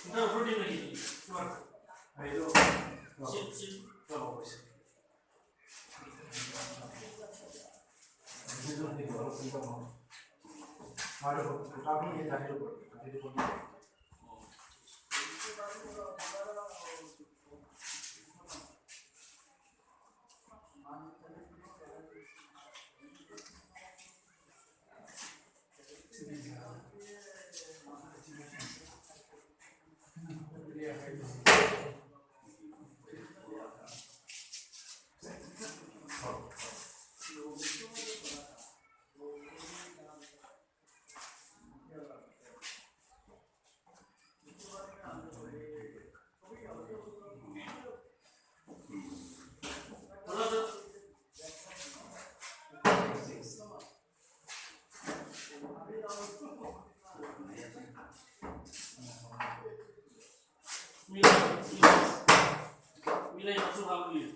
Kita uploadin lagi. Keluar. Ayo. Sip. Bagus. Itu di bawah kita mau. Ada kita pun kita tadi pun. Nilai langsung ambil.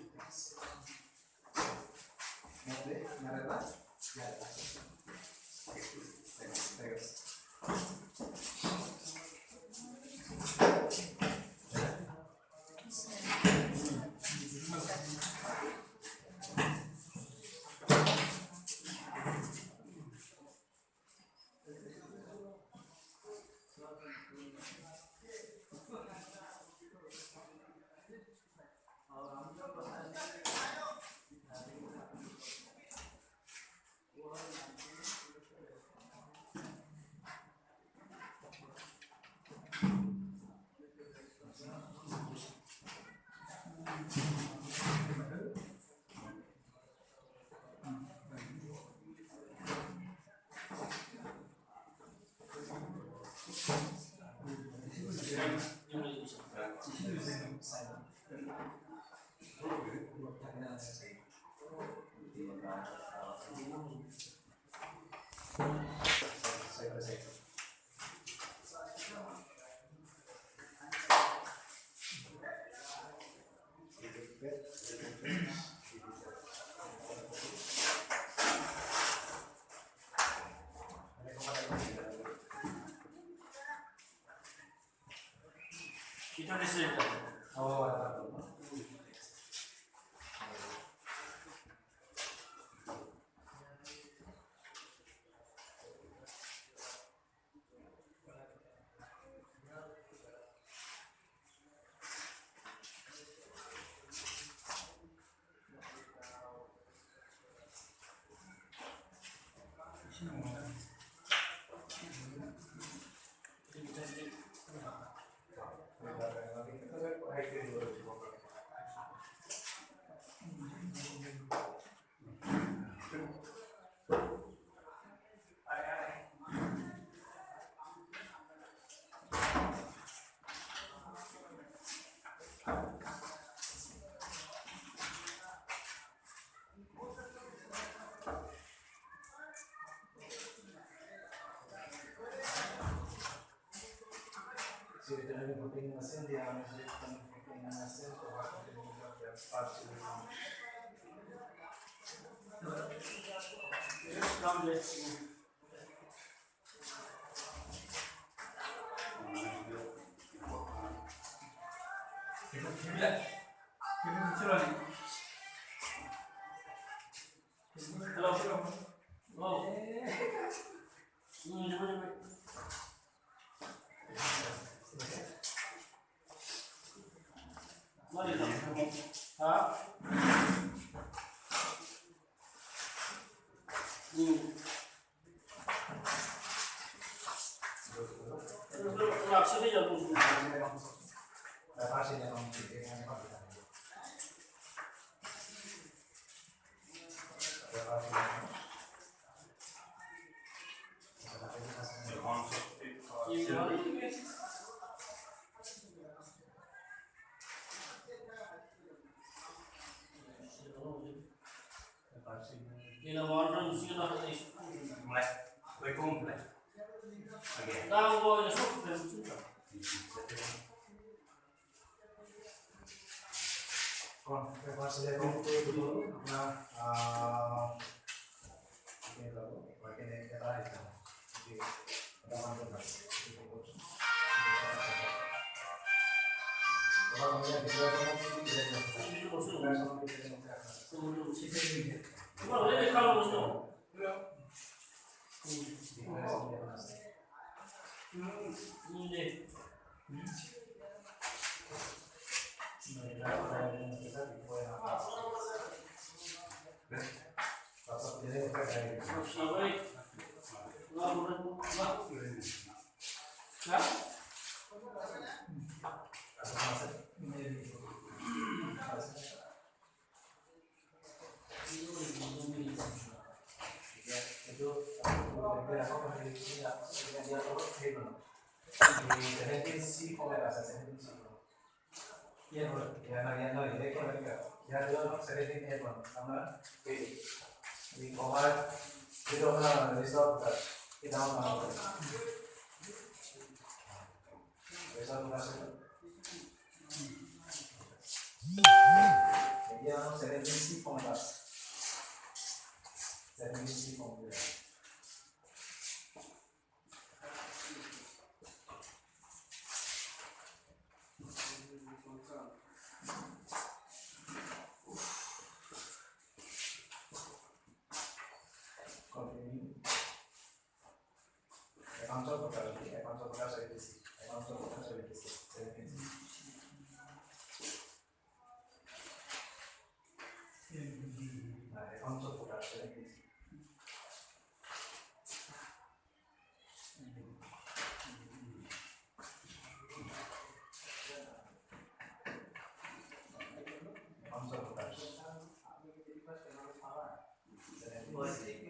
Kita diselesaikan. Oh, ada. Si ritenere proteine assenti hanno selezione di proteine assenti o altre proteine sparse del campo. Mari dong. Langsung aja Bu. Pasti dia mau bikin yang apa kita. Ini warna musiknya apa sih? Mulai, baikku mulai. Oke. Tahu kok nyesuk dan suka. Con preparasi dulu dulu. Nah, ini dulu. Pakai kata itu. Jadi kita mantap. Coba boleh kalau bosno. Ini deh. Sampai nggak boleh nggak. Positif.